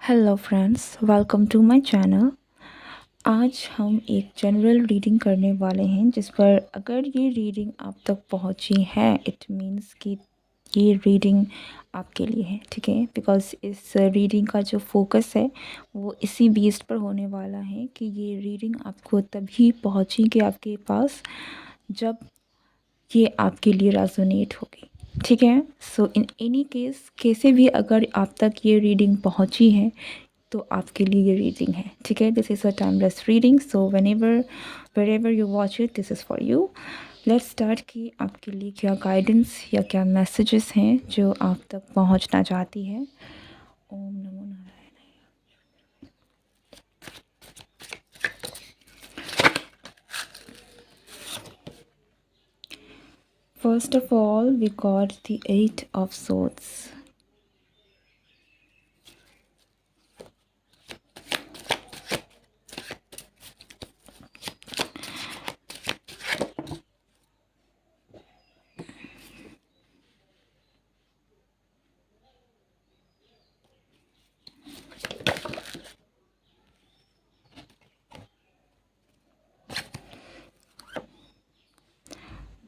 Hello friends, welcome to my channel. आज हम एक जनरल रीडिंग करने वाले हैं जिस पर अगर ये रीडिंग आप तक पहुंची है इट मीन्स कि ये रीडिंग आपके लिए है, ठीक है। बिकॉज़ इस रीडिंग का जो फोकस है वो इसी बेस्ड पर होने वाला है कि ये रीडिंग आपको तभी पहुंचेगी आपके पास जब ये आपके लिए रेजोनेट होगी, ठीक है। सो इन एनी केस कैसे भी अगर आप तक ये रीडिंग पहुंची है तो आपके लिए ये रीडिंग है, ठीक है। This is a timeless reading, so whenever wherever you watch it this is for you. Let's start कि आपके लिए क्या गाइडेंस या क्या मैसेजेस हैं जो आप तक पहुंचना चाहती है। ओम नमो Narayan. First of all, we got the Eight of Swords.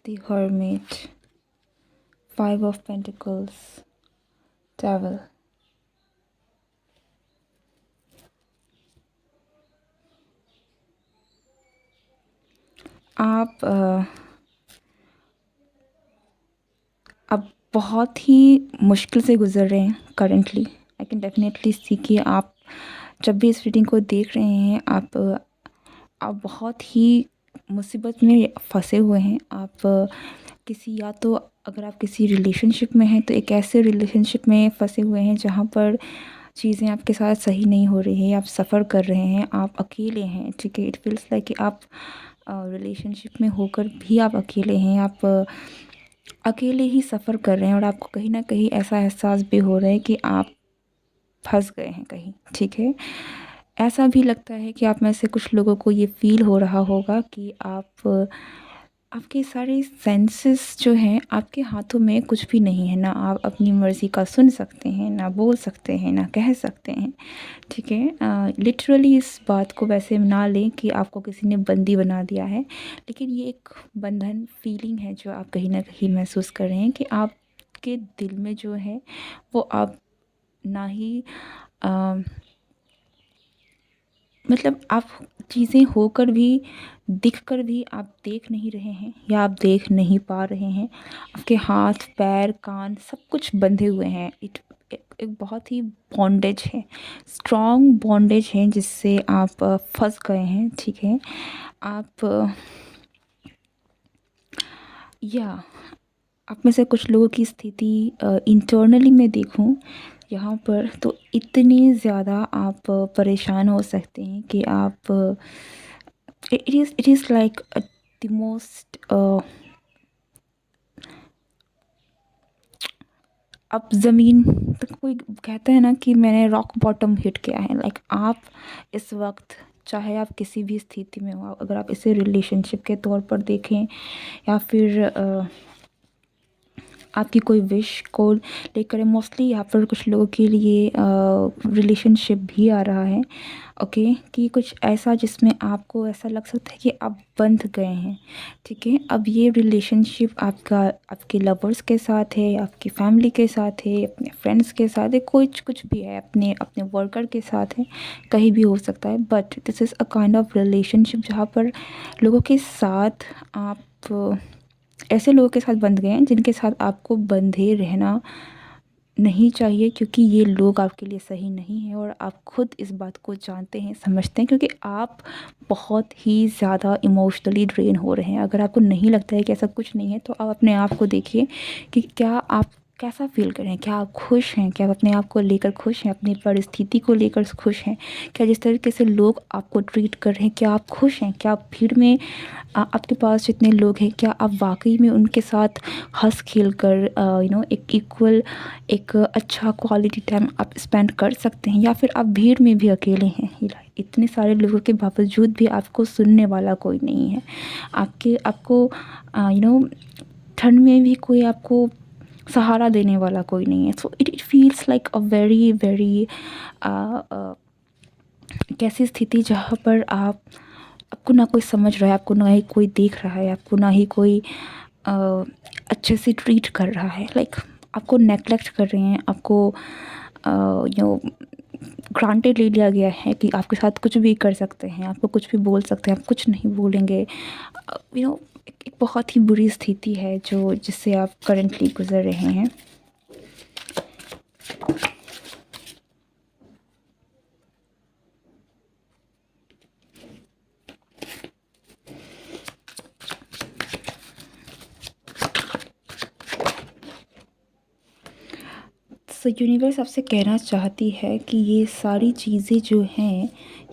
The Hermit, Five of Pentacles, Devil. आप अब बहुत ही मुश्किल से गुज़र रहे हैं करेंटली। आई कैन डेफिनेटली सी कि आप जब भी इस रीडिंग को देख रहे हैं आप बहुत ही मुसीबत में फंसे हुए हैं। आप किसी या तो अगर आप किसी रिलेशनशिप में हैं तो एक ऐसे रिलेशनशिप में फंसे हुए हैं जहाँ पर चीज़ें आपके साथ सही नहीं हो रही हैं, आप सफ़र कर रहे हैं, आप अकेले हैं, ठीक है। इट फील्स लाइक कि आप रिलेशनशिप में होकर भी आप अकेले हैं, आप अकेले ही सफ़र कर रहे हैं और आपको कहीं ना कहीं ऐसा एहसास भी हो रहा है कि आप फंस गए हैं कहीं, ठीक है। ऐसा भी लगता है कि आप में से कुछ लोगों को ये फ़ील हो रहा होगा कि आपके सारे सेंसेस जो हैं आपके हाथों में कुछ भी नहीं है। ना आप अपनी मर्ज़ी का सुन सकते हैं, ना बोल सकते हैं, ना कह सकते हैं, ठीक है। लिटरली इस बात को वैसे ना लें कि आपको किसी ने बंदी बना दिया है, लेकिन ये एक बंधन फीलिंग है जो आप कहीं ना कहीं महसूस कर रहे हैं कि आपके दिल में जो है वो आप ना ही अ, मतलब आप चीज़ें होकर भी दिखकर भी आप देख नहीं रहे हैं या आप देख नहीं पा रहे हैं। आपके हाथ पैर कान सब कुछ बंधे हुए हैं। एक बहुत ही बॉन्डेज है, स्ट्रॉन्ग बॉन्डेज है जिससे आप फंस गए हैं, ठीक है। आप या आप में से कुछ लोगों की स्थिति इंटरनली मैं देखूं यहाँ पर तो इतनी ज़्यादा आप परेशान हो सकते हैं कि आप it is like the most अब ज़मीन तक कोई कहता है ना कि मैंने रॉक बॉटम हिट किया है। लाइक आप इस वक्त चाहे आप किसी भी स्थिति में हो, अगर आप इसे रिलेशनशिप के तौर पर देखें या फिर आपकी कोई विश को लेकर, मोस्टली यहाँ पर कुछ लोगों के लिए रिलेशनशिप भी आ रहा है, ओके। कि कुछ ऐसा जिसमें आपको ऐसा लग सकता है कि आप बंध गए हैं, ठीक है। अब ये रिलेशनशिप आपका आपके लवर्स के साथ है, आपकी फैमिली के साथ है, अपने फ्रेंड्स के साथ है, कुछ कुछ भी है, अपने अपने वर्कर के साथ है, कहीं भी हो सकता है। But this is a kind of relationship जहाँ पर लोगों के साथ आप ऐसे लोगों के साथ बंध गए हैं जिनके साथ आपको बंधे रहना नहीं चाहिए, क्योंकि ये लोग आपके लिए सही नहीं है और आप खुद इस बात को जानते हैं, समझते हैं, क्योंकि आप बहुत ही ज़्यादा इमोशनली ड्रेन हो रहे हैं। अगर आपको नहीं लगता है कि ऐसा कुछ नहीं है तो आप अपने आप को देखिए कि क्या आप कैसा फ़ील कर रहे हैं, क्या आप खुश हैं, क्या आप अपने आप को लेकर खुश हैं, अपनी परिस्थिति को लेकर खुश हैं, क्या जिस तरीके से लोग आपको ट्रीट कर रहे हैं क्या आप खुश हैं, क्या आप भीड़ में आपके पास जितने लोग हैं क्या आप वाकई में उनके साथ हंस खेल कर एक इक्वल एक अच्छा क्वालिटी टाइम आप स्पेंड कर सकते हैं, या फिर आप भीड़ में भी अकेले हैं। इतने सारे लोगों के बावजूद भी आपको सुनने वाला कोई नहीं है। आपको ठंड में भी कोई आपको सहारा देने वाला कोई नहीं है। So it feels like a very very कैसी स्थिति जहाँ पर आपको ना कोई समझ रहा है, आपको ना ही कोई देख रहा है, आपको ना ही कोई अ, अच्छे से ट्रीट कर रहा है। लाइक आपको नेग्लेक्ट कर रहे हैं, आपको यू ग्रांटेड ले लिया गया है कि आपके साथ कुछ भी कर सकते हैं, आपको कुछ भी बोल सकते हैं, आप कुछ नहीं बोलेंगे। एक बहुत ही बुरी स्थिति है जो जिससे आप करंटली गुजर रहे हैं। सो यूनिवर्स आपसे कहना चाहती है कि ये सारी चीज़ें जो हैं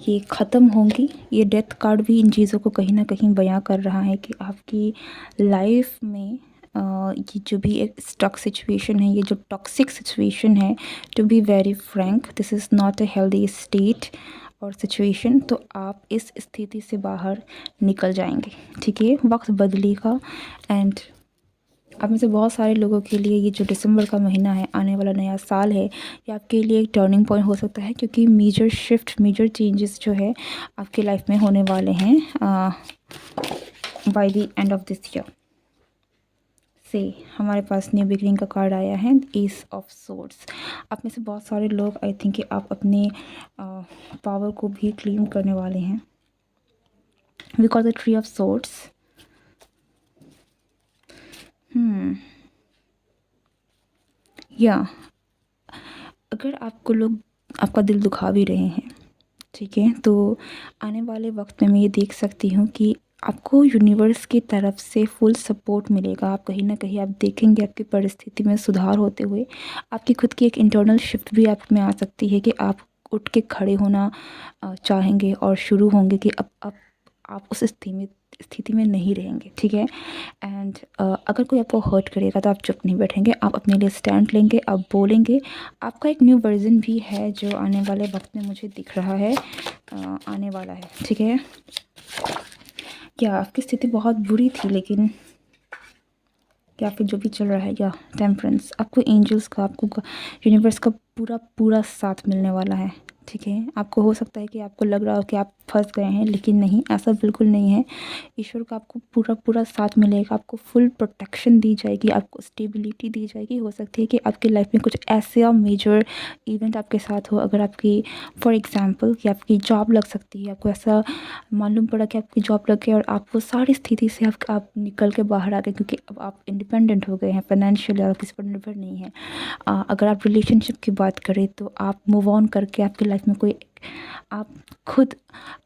ये ख़त्म होंगी। ये डेथ कार्ड भी इन चीज़ों को कहीं ना कहीं बयां कर रहा है कि आपकी लाइफ में ये जो भी एक स्टक सिचुएशन है, ये जो टॉक्सिक सिचुएशन है, to be very frank this is not a healthy state और सिचुएशन। तो आप इस स्थिति से बाहर निकल जाएंगे, ठीक है। वक्त बदलेगा एंड आप में से बहुत सारे लोगों के लिए ये जो दिसंबर का महीना है, आने वाला नया साल है, ये आपके लिए एक टर्निंग पॉइंट हो सकता है क्योंकि मेजर शिफ्ट, मेजर चेंजेस जो है आपके लाइफ में होने वाले हैं by the end of this year. से हमारे पास न्यू बिगनिंग का कार्ड आया है, एस ऑफ सोर्ड्स। आप में से बहुत सारे लोग आई थिंक कि आप अपने पावर को भी क्लेम करने वाले हैं। We got the three of swords. या अगर आपको लोग आपका दिल दुखा भी रहे हैं, ठीक है, तो आने वाले वक्त में मैं ये देख सकती हूँ कि आपको यूनिवर्स की तरफ से फुल सपोर्ट मिलेगा। आप कहीं ना कहीं आप देखेंगे आपकी परिस्थिति में सुधार होते हुए। आपकी खुद की एक इंटरनल शिफ्ट भी आप में आ सकती है कि आप उठ के खड़े होना चाहेंगे और शुरू होंगे कि अब आप उस स्थिति में नहीं रहेंगे, ठीक है। एंड अगर कोई आपको हर्ट करेगा तो आप चुप नहीं बैठेंगे, आप अपने लिए स्टैंड लेंगे, आप बोलेंगे। आपका एक न्यू वर्जन भी है जो आने वाले वक्त में मुझे दिख रहा है, आने वाला है, ठीक है। क्या आपकी स्थिति बहुत बुरी थी, लेकिन या फिर जो भी चल रहा है, या टेम्परेंस, आपको एंजल्स का, आपको यूनिवर्स का पूरा पूरा साथ मिलने वाला है, ठीक है। आपको हो सकता है कि आपको लग रहा हो कि आप फंस गए हैं, लेकिन नहीं, ऐसा बिल्कुल नहीं है। ईश्वर का आपको पूरा पूरा साथ मिलेगा, आपको फुल प्रोटेक्शन दी जाएगी, आपको स्टेबिलिटी दी जाएगी। हो सकती है कि आपकी लाइफ में कुछ ऐसा मेजर इवेंट आपके साथ हो। अगर आपकी फॉर एग्जांपल कि आपकी जॉब लग सकती है, आपको ऐसा मालूम पड़ा कि आपकी जॉब लग गई और आप वो सारी स्थिति से आप निकल के बाहर आ गए क्योंकि अब आप इंडिपेंडेंट हो गए हैं फाइनेंशियली और किसी पर निर्भर नहीं है। अगर आप रिलेशनशिप की बात करें तो आप मूव ऑन करके आपकी लाइफ में कोई आप खुद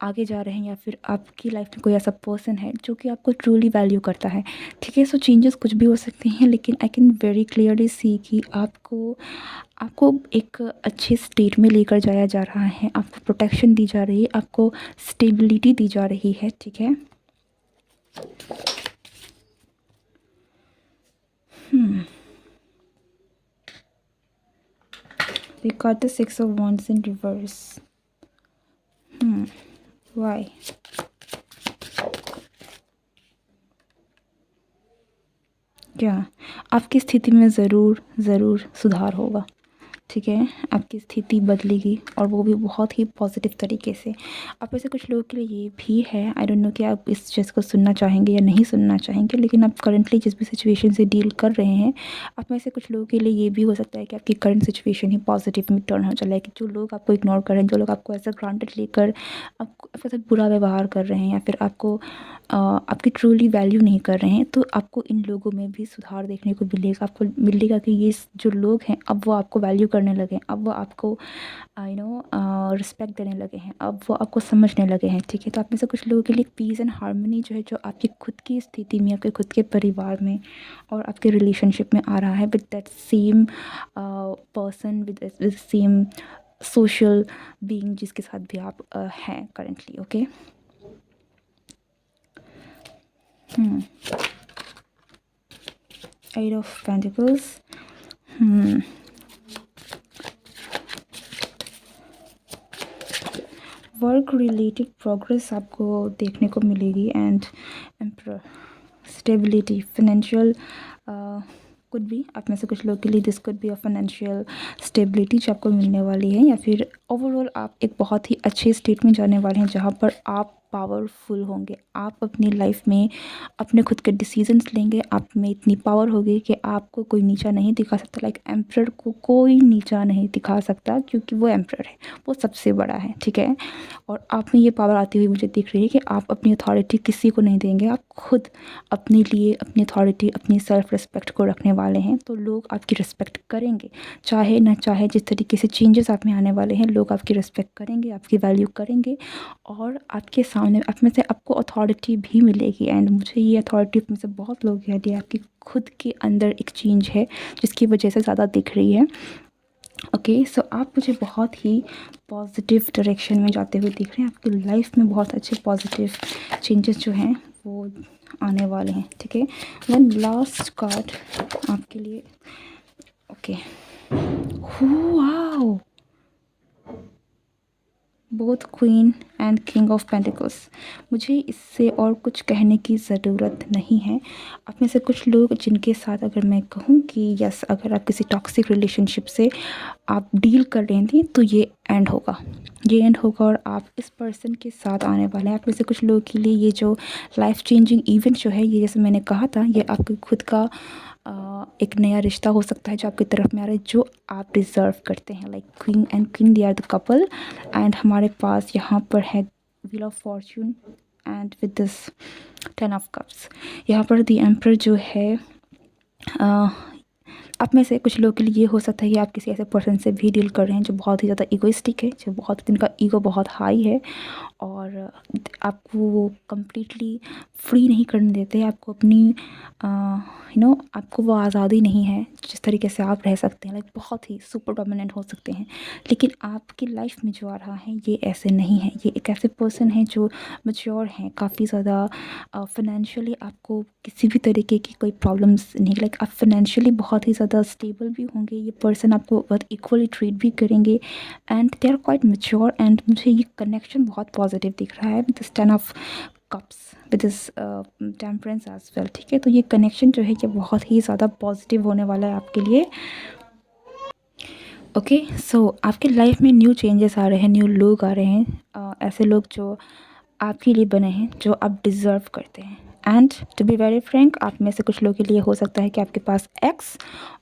आगे जा रहे हैं, या फिर आपकी लाइफ में कोई ऐसा पर्सन है जो कि आपको ट्रूली वैल्यू करता है, ठीक है। सो चेंजेस कुछ भी हो सकते हैं, लेकिन I can very clearly see कि आपको आपको एक अच्छे स्टेट में लेकर जाया जा रहा है, आपको प्रोटेक्शन दी जा रही है, आपको स्टेबिलिटी दी जा रही है, ठीक है। We got the Six of Wands in reverse. Why? क्या आपकी स्थिति में ज़रूर ज़रूर सुधार होगा, ठीक है। आपकी स्थिति बदलेगी और वो भी बहुत ही पॉजिटिव तरीके से। आप में से कुछ लोगों के लिए ये भी है, आई डोंट नो कि आप इस चीज़ को सुनना चाहेंगे या नहीं सुनना चाहेंगे, लेकिन आप करंटली जिस भी सिचुएशन से डील कर रहे हैं, आप में से कुछ लोगों के लिए ये भी हो सकता है कि आपकी करंट सिचुएशन ही पॉजिटिव में टर्न हो चला है। कि जो लोग आपको इग्नोर कर रहे हैं, जो लोग आपको ऐसा ग्रांटेड लेकर आपके साथ बुरा व्यवहार कर रहे हैं, या फिर आपको आपकी ट्रूली वैल्यू नहीं कर रहे हैं, तो आपको इन लोगों में भी सुधार देखने को मिलेगा। आपको मिलेगा कि ये जो लोग हैं अब वो आपको वैल्यू करने लगे हैं, अब वो आपको रिस्पेक्ट देने लगे हैं, अब वो आपको समझने लगे हैं, ठीक है। तो आप में से कुछ लोगों के लिए पीस एंड हार्मनी जो है, जो आपकी खुद की स्थिति में, आपके खुद के परिवार में और आपके रिलेशनशिप में आ रहा है with that same person, with same social being जिसके साथ भी आप हैं currently, okay. Eight of Pentacles. Work related progress आपको देखने को मिलेगी and emperor, stability, financial could be आप में से कुछ लोगों के लिए this could be a financial stability जो आपको मिलने वाली है, या फिर ओवरऑल आप एक बहुत ही अच्छे स्टेट में जाने वाले हैं जहाँ पर आप पावरफुल होंगे। आप अपनी लाइफ में अपने खुद के डिसीजंस लेंगे, आप में इतनी पावर होगी कि आपको कोई नीचा नहीं दिखा सकता। लाइक एम्परर को कोई नीचा नहीं दिखा सकता क्योंकि वो एम्परर है, वो सबसे बड़ा है, ठीक है। और आप में ये पावर आती हुई मुझे दिख रही है कि आप अपनी अथॉरिटी किसी को नहीं देंगे, आप खुद अपने लिए अपनी अथॉरिटी, अपनी सेल्फ रिस्पेक्ट को रखने वाले हैं। तो लोग आपकी रिस्पेक्ट करेंगे, चाहे ना चाहे। जिस तरीके से चेंजेस आप में आने वाले हैं, लोग आपकी रिस्पेक्ट करेंगे, आपकी वैल्यू करेंगे, और आपके सामने आप में से आपको अथॉरिटी भी मिलेगी। एंड मुझे ये अथॉरिटी में से बहुत लोग कह दिया आपकी खुद के अंदर एक चेंज है जिसकी वजह से ज़्यादा दिख रही है। ओके, सो आप मुझे बहुत ही पॉजिटिव डायरेक्शन में जाते हुए दिख रहे हैं। आपकी लाइफ में बहुत अच्छे पॉजिटिव चेंजेस जो हैं वो आने वाले हैं, ठीक है। वन लास्ट कार्ड आपके लिए। Okay, wow, both queen and king of pentacles. मुझे इससे और कुछ कहने की ज़रूरत नहीं है। आप में से कुछ लोग जिनके साथ अगर मैं कहूँ कि यस, अगर आप किसी टॉक्सिक रिलेशनशिप से आप डील कर रहे थे तो ये एंड होगा, ये एंड होगा और आप इस पर्सन के साथ आने वाले हैं। आप में से कुछ लोगों के लिए ये जो लाइफ चेंजिंग इवेंट जो है, ये जैसे मैंने कहा था, ये आपके खुद का एक नया रिश्ता हो सकता है जो आपकी तरफ में आ रहा है, जो आप डिज़र्व करते हैं। Like queen and queen, they are the couple. And हमारे पास यहाँ पर है wheel of fortune and with this 10 of cups. यहाँ पर द एम्परर जो है, आप में से कुछ लोगों के लिए ये हो सकता है कि आप किसी ऐसे पर्सन से भी डील कर रहे हैं जो बहुत ही ज़्यादा ईगोइस्टिक है, जो बहुत, जिनका ईगो बहुत हाई है और आपको वो कम्प्लीटली फ्री नहीं करने देते। आपको अपनी आपको वो आज़ादी नहीं है जिस तरीके से आप रह सकते हैं। लाइक बहुत ही सुपर डोमिनेंट हो सकते हैं, लेकिन आपकी लाइफ में जो आ रहा है ये ऐसे नहीं है। ये एक ऐसे पर्सन है जो मैच्योर हैं, काफ़ी ज़्यादा फाइनेंशियली आपको किसी भी तरीके की कोई प्रॉब्लम्स नहीं। लाइक आप फाइनेंशियली बहुत ही ज़्यादा स्टेबल भी होंगे, ये पर्सन आपको बहुत इक्वली ट्रीट भी करेंगे and they are quite mature. And मुझे ये कनेक्शन बहुत पॉजिटिव दिख रहा है with this 10 of cups, with this temperance as well, ठीक है। तो ये कनेक्शन जो है ये बहुत ही ज़्यादा पॉजिटिव होने वाला है आपके लिए। ओके, सो आपके लाइफ में न्यू चेंजेस आ रहे हैं, न्यू लोग आ रहे हैं, ऐसे लोग जो आपके लिए बने हैं, जो आप डिज़र्व करते हैं। And to be very frank, आप में से कुछ लोगों के लिए हो सकता है कि आपके पास एक्स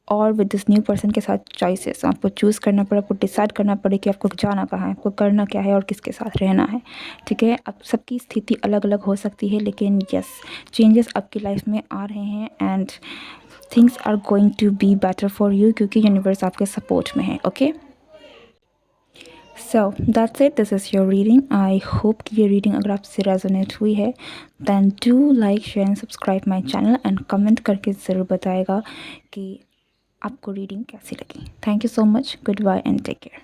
और विद दिस न्यू पर्सन के साथ चॉइसेस, आपको चूज़ करना पड़े, आपको डिसाइड करना पड़े कि आपको जाना कहाँ है, आपको करना क्या है और किसके साथ रहना है, ठीक है। अब सबकी स्थिति अलग अलग हो सकती है, लेकिन यस, चेंजेस आपकी लाइफ में आ रहे हैं and things are going to be better for you क्योंकि यूनिवर्स आपके सपोर्ट में है। Okay, so that's it, this is your reading. I hope कि ये रीडिंग अगर आपसे रेजोनेट हुई है then do like, share and subscribe my channel and comment करके ज़रूर बताएगा कि आपको रीडिंग कैसी लगी। Thank you so much, goodbye and take care.